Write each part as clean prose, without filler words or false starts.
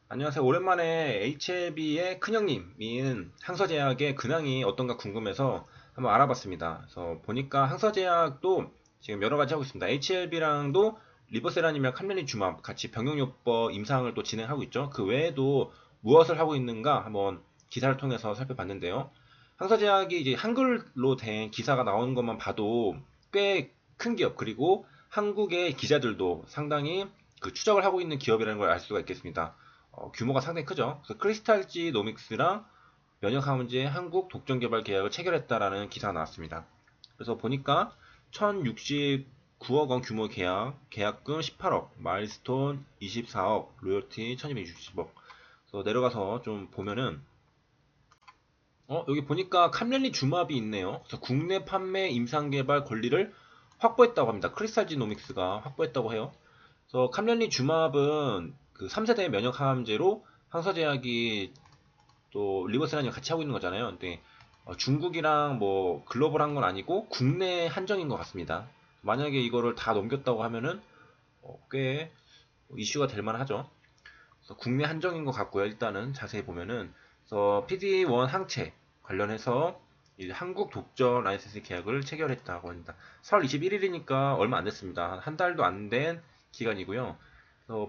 안녕하세요. 오랜만에 HLB의 큰형님인 항서제약의 근황이 어떤가 궁금해서 한번 알아봤습니다. 그래서 보니까 항서제약도 지금 여러 가지 하고 있습니다. HLB랑도 리버세라님이랑 캄렌리주맙 같이 병용요법 임상을 또 진행하고 있죠. 그 외에도 무엇을 하고 있는가 한번 기사를 통해서 살펴봤는데요. 항서제약이 이제 한글로 된 기사가 나오는 것만 봐도 꽤 큰 기업, 그리고 한국의 기자들도 상당히 추적을 하고 있는 기업이라는 걸 알 수가 있겠습니다. 규모가 상당히 크죠. 그래서 크리스탈지 노믹스랑 면역항암제 한국 독점 개발 계약을 체결했다라는 기사가 나왔습니다. 그래서 보니까 1069억 원 규모 계약금 18억, 마일스톤 24억, 로열티 1260억. 그래서 내려가서 좀 보면은 여기 보니까 캄렐리 주맙이 있네요. 그래서 국내 판매 임상 개발 권리를 확보했다고 합니다. 크리스탈지노믹스가 확보했다고 해요. 그래서 캄렐리 주맙은 그 3세대 면역 항암제로 항서제약이 또 리버세라님 같이 하고 있는 거잖아요. 근데 중국이랑 뭐 글로벌한 건 아니고 국내 한정인 것 같습니다. 만약에 이거를 다 넘겼다고 하면은 꽤 이슈가 될 만하죠. 그래서 국내 한정인 것 같고요. 일단은 자세히 보면은 그래서 PD1 항체 관련해서 이제 한국 독점 라이센스 계약을 체결했다고 합니다. 4월 21일이니까 얼마 안 됐습니다. 한 달도 안 된 기간이고요.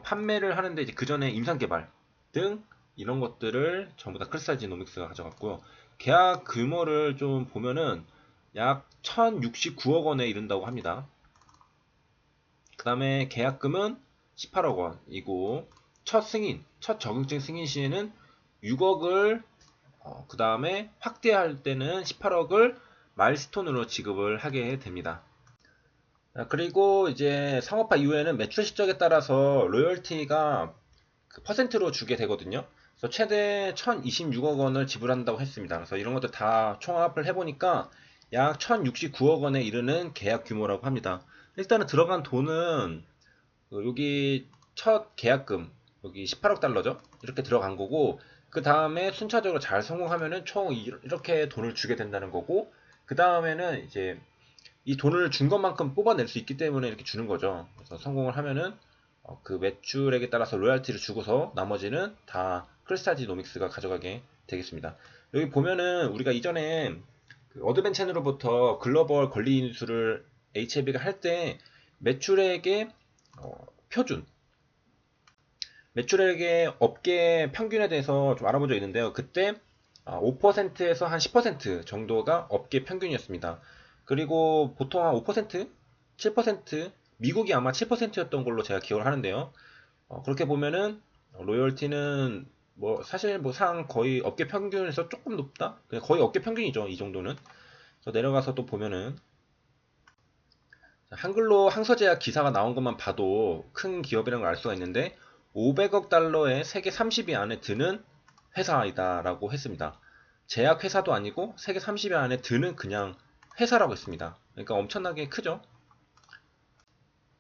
판매를 하는데 이제 그 전에 임상 개발 등 이런 것들을 전부 다 크리스탈지노믹스가 가져갔고요. 계약 규모를 좀 보면은 약 1069억 원에 이른다고 합니다. 그 다음에 계약금은 18억 원이고 첫 적응증 승인 시에는 6억을 그 다음에 확대할 때는 18억을 마일스톤으로 지급을 하게 됩니다. 그리고 이제 상업화 이후에는 매출 실적에 따라서 로열티가 그 퍼센트로 주게 되거든요. 그래서 최대 1026억 원을 지불한다고 했습니다. 그래서 이런 것들 다 총합을 해보니까 약 1069억 원에 이르는 계약 규모라고 합니다. 일단은 들어간 돈은 여기 첫 계약금 여기 18억 달러죠. 이렇게 들어간 거고 그 다음에 순차적으로 잘 성공하면은 총 이렇게 돈을 주게 된다는 거고 그 다음에는 이제 이 돈을 준 것만큼 뽑아낼 수 있기 때문에 이렇게 주는 거죠. 그래서 성공을 하면은 그 매출액에 따라서 로얄티를 주고서 나머지는 다 크리스탈지노믹스가 가져가게 되겠습니다. 여기 보면은 우리가 이전에 그 어드벤첸으로부터 글로벌 권리 인수를 HLB가 할 때 매출액의 표준 매출액의 업계 평균에 대해서 좀 알아본 적이 있는데요. 그때 5%에서 한 10% 정도가 업계 평균이었습니다. 그리고 보통 한 5%, 7%, 미국이 아마 7%였던 걸로 제가 기억을 하는데요. 그렇게 보면은 로열티는 뭐 사실 뭐 상 거의 업계 평균에서 조금 높다? 그냥 거의 업계 평균이죠. 이 정도는. 그래서 내려가서 또 보면은 한글로 항서제약 기사가 나온 것만 봐도 큰 기업이라는 걸 알 수가 있는데 500억 달러의 세계 30위 안에 드는 회사이다라고 했습니다. 제약 회사도 아니고 세계 30위 안에 드는 그냥 회사라고 했습니다. 그러니까 엄청나게 크죠.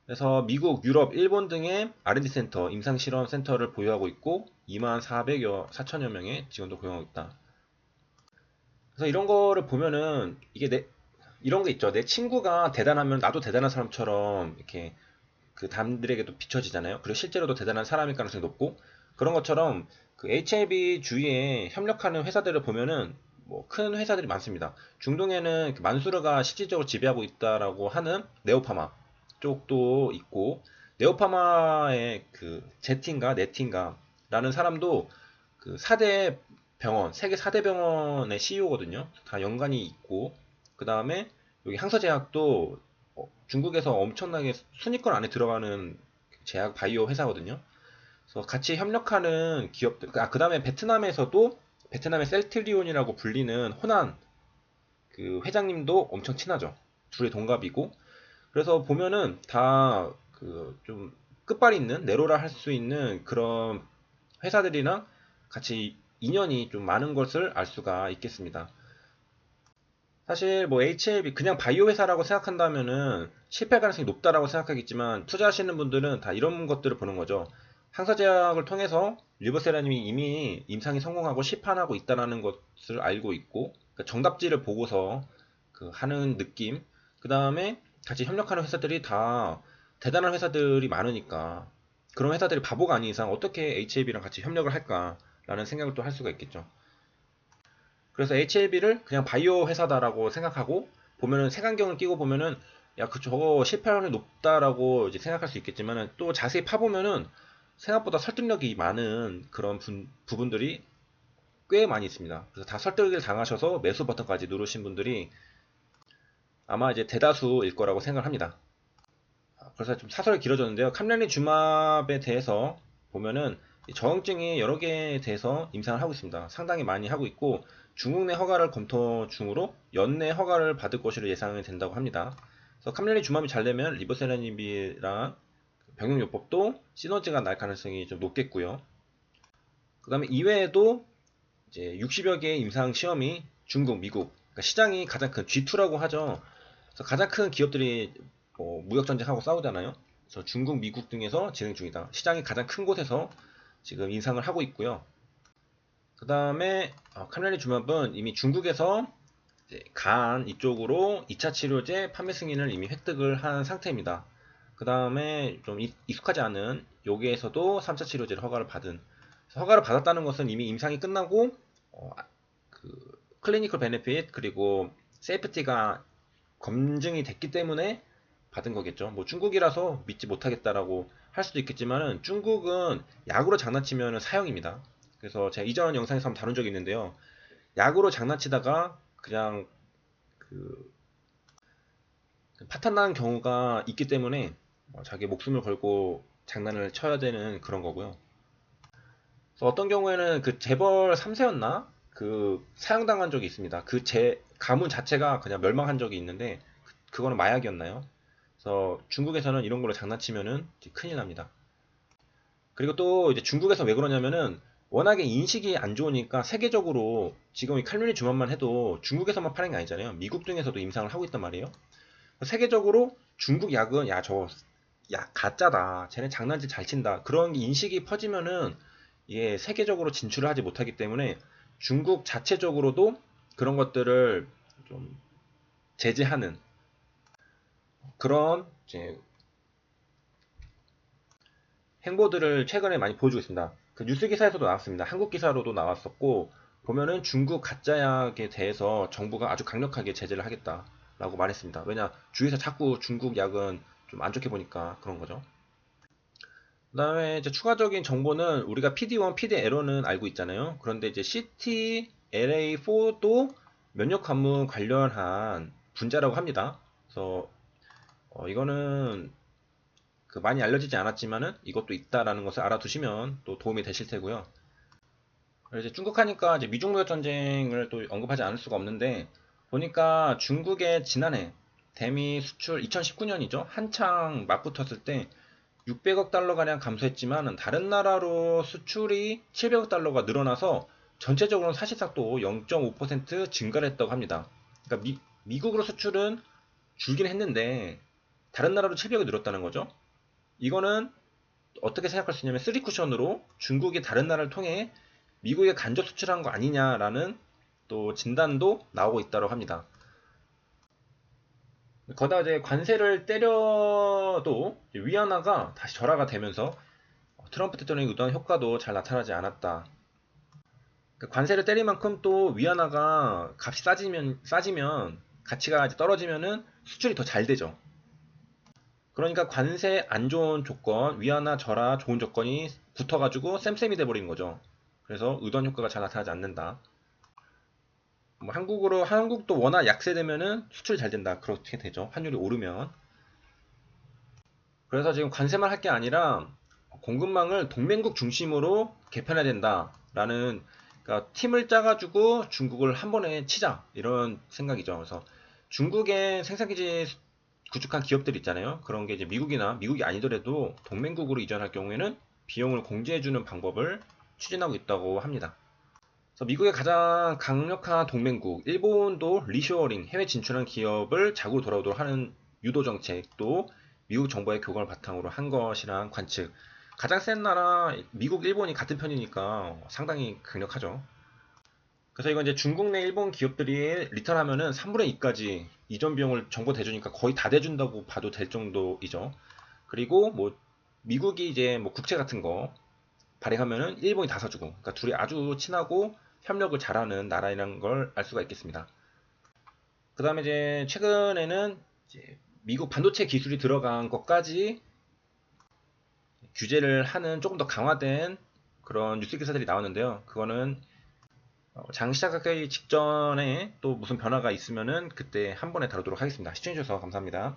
그래서 미국, 유럽, 일본 등의 R&D 센터, 임상실험 센터를 보유하고 있고 2만 4천여 명의 직원도 고용하고 있다. 그래서 이런 거를 보면은 이런 게 있죠. 내 친구가 대단하면 나도 대단한 사람처럼 이렇게 그 남들에게도 비춰지잖아요. 그리고 실제로도 대단한 사람일 가능성이 높고 그런 것처럼 그 HLB 주위에 협력하는 회사들을 보면은 뭐 큰 회사들이 많습니다. 중동에는 그 만수르가 실질적으로 지배하고 있다라고 하는 네오파마 쪽도 있고 네오파마의 그 제틴가 네틴가라는 사람도 그 4대 병원, 세계 4대 병원의 CEO거든요. 다 연관이 있고 그 다음에 여기 항서제약도 중국에서 엄청나게 순위권 안에 들어가는 제약 바이오 회사거든요. 그래서 같이 협력하는 기업들, 그 다음에 베트남에서도 베트남의 셀트리온이라고 불리는 호난 그 회장님도 엄청 친하죠. 둘이 동갑이고. 그래서 보면은 다 그 좀 끝발 있는 네로라 할 수 있는 그런 회사들이랑 같이 인연이 좀 많은 것을 알 수가 있겠습니다. 사실 뭐 HLB 그냥 바이오 회사라고 생각한다면은 실패 가능성이 높다라고 생각하겠지만 투자하시는 분들은 다 이런 것들을 보는 거죠. 항사제약을 통해서 리버세라님이 이미 임상이 성공하고 시판하고 있다는 것을 알고 있고 그러니까 정답지를 보고서 그 하는 느낌. 그 다음에 같이 협력하는 회사들이 다 대단한 회사들이 많으니까 그런 회사들이 바보가 아닌 이상 어떻게 HLB랑 같이 협력을 할까라는 생각을 또 할 수가 있겠죠. 그래서 HLB를 그냥 바이오 회사다라고 생각하고 보면은 색안경을 끼고 보면은 야, 저거 실패할 확률이 높다라고 이제 생각할 수 있겠지만은 또 자세히 파보면은 생각보다 설득력이 많은 그런 부분들이 꽤 많이 있습니다. 그래서 다 설득을 당하셔서 매수 버튼까지 누르신 분들이 아마 이제 대다수일 거라고 생각합니다. 그래서 좀 사설이 길어졌는데요. 캄렌리 주맙에 대해서 보면은 저항증이 여러 개에 대해서 임상을 하고 있습니다. 상당히 많이 하고 있고 중국 내 허가를 검토 중으로 연내 허가를 받을 것으로 예상이 된다고 합니다. 그래서 캄렌리 주맙이 잘 되면 리보세라닙이랑 병용요법도 시너지가 날 가능성이 좀 높겠고요. 그 다음에 이외에도 이제 60여 개의 임상 시험이 중국, 미국, 그러니까 시장이 가장 큰 G2라고 하죠. 그래서 가장 큰 기업들이 무역 전쟁하고 싸우잖아요. 그래서 중국, 미국 등에서 진행 중이다. 시장이 가장 큰 곳에서 지금 임상을 하고 있고요. 그 다음에 캄렌리 주맙은 이미 중국에서 간 이쪽으로 2차 치료제 판매 승인을 이미 획득을 한 상태입니다. 그 다음에 좀 익숙하지 않은 여기에서도 3차 치료제를 허가를 받은, 허가를 받았다는 것은 이미 임상이 끝나고 그 클리니컬 베네핏 그리고 세이프티가 검증이 됐기 때문에 받은 거겠죠. 뭐 중국이라서 믿지 못하겠다라고 할 수도 있겠지만은 중국은 약으로 장난치면 사형입니다. 그래서 제가 이전 영상에서 한번 다룬 적이 있는데요. 약으로 장난치다가 그냥 그 파탄 나는 경우가 있기 때문에 자기 목숨을 걸고 장난을 쳐야 되는 그런 거고요. 그래서 어떤 경우에는 그 재벌 3세였나? 그 사형당한 적이 있습니다. 그 가문 자체가 그냥 멸망한 적이 있는데 그거는 마약이었나요? 그래서 중국에서는 이런 걸로 장난치면은 큰일 납니다. 그리고 또 이제 중국에서 왜 그러냐면은 워낙에 인식이 안 좋으니까 세계적으로 지금 이 칼로리 주만만 해도 중국에서만 파는 게 아니잖아요. 미국 등에서도 임상을 하고 있단 말이에요. 세계적으로 중국 약은 야, 저 약 가짜다. 쟤네 장난질 잘 친다. 그런 인식이 퍼지면은 이게 세계적으로 진출을 하지 못하기 때문에 중국 자체적으로도 그런 것들을 좀 제재하는 그런 이제 행보들을 최근에 많이 보여주고 있습니다. 그 뉴스 기사에서도 나왔습니다. 한국 기사로도 나왔었고 보면은 중국 가짜약에 대해서 정부가 아주 강력하게 제재를 하겠다라고 말했습니다. 왜냐 주위에서 자꾸 중국 약은 좀 안 좋게 보니까 그런 거죠. 그 다음에 이제 추가적인 정보는 우리가 PD1, PD-L은 알고 있잖아요. 그런데 이제 CTLA4도 면역 관문 관련한 분자라고 합니다. 그래서 이거는 많이 알려지지 않았지만은 이것도 있다라는 것을 알아두시면 또 도움이 되실 테고요. 이제 중국 하니까 이제 미중 무역 전쟁을 또 언급하지 않을 수가 없는데 보니까 중국의 지난해 대미 수출 2019년이죠. 한창 맞붙었을 때 600억 달러 가량 감소했지만 다른 나라로 수출이 700억 달러가 늘어나서 전체적으로는 사실상 또 0.5% 증가를 했다고 합니다. 그러니까 미국으로 수출은 줄긴 했는데 다른 나라로 700억이 늘었다는 거죠. 이거는 어떻게 생각할 수 있냐면 3쿠션으로 중국이 다른 나라를 통해 미국에 간접 수출한 거 아니냐라는 또 진단도 나오고 있다고 합니다. 거기다 이제 관세를 때려도 위안화가 다시 절하가 되면서 트럼프 대통령이 의도한 효과도 잘 나타나지 않았다. 관세를 때릴 만큼 또 위안화가 값이 싸지면 가치가 떨어지면은 수출이 더 잘 되죠. 그러니까 관세 안 좋은 조건, 위안화 절하 좋은 조건이 붙어가지고 쌤쌤이 돼버리는 거죠. 그래서 의도한 효과가 잘 나타나지 않는다. 뭐 한국도 워낙 약세되면은 수출이 잘 된다. 그렇게 되죠. 환율이 오르면. 그래서 지금 관세만 할 게 아니라 공급망을 동맹국 중심으로 개편해야 된다라는 그러니까 팀을 짜가지고 중국을 한 번에 치자 이런 생각이죠. 그래서 중국의 생산기지 구축한 기업들 있잖아요. 그런 게 이제 미국이 아니더라도 동맹국으로 이전할 경우에는 비용을 공제해주는 방법을 추진하고 있다고 합니다. 그래서 미국의 가장 강력한 동맹국 일본도 리쇼어링 해외 진출한 기업을 자국으로 돌아오도록 하는 유도 정책도 미국 정부의 교감을 바탕으로 한 것이란 관측. 가장 센 나라 미국, 일본이 같은 편이니까 상당히 강력하죠. 그래서 이건 이제 중국 내 일본 기업들이 리턴하면은 3분의 2까지 이전 비용을 정부 대주니까 거의 다 대준다고 봐도 될 정도이죠. 그리고 뭐 미국이 이제 뭐 국채 같은 거 발행하면은 일본이 다 사주고, 그러니까 둘이 아주 친하고 협력을 잘하는 나라라는 걸 알 수가 있겠습니다. 그 다음에 이제 최근에는 이제 미국 반도체 기술이 들어간 것까지 규제를 하는 조금 더 강화된 그런 뉴스 기사들이 나왔는데요. 그거는 장 시작하기 직전에 또 무슨 변화가 있으면은 그때 한 번에 다루도록 하겠습니다. 시청해주셔서 감사합니다.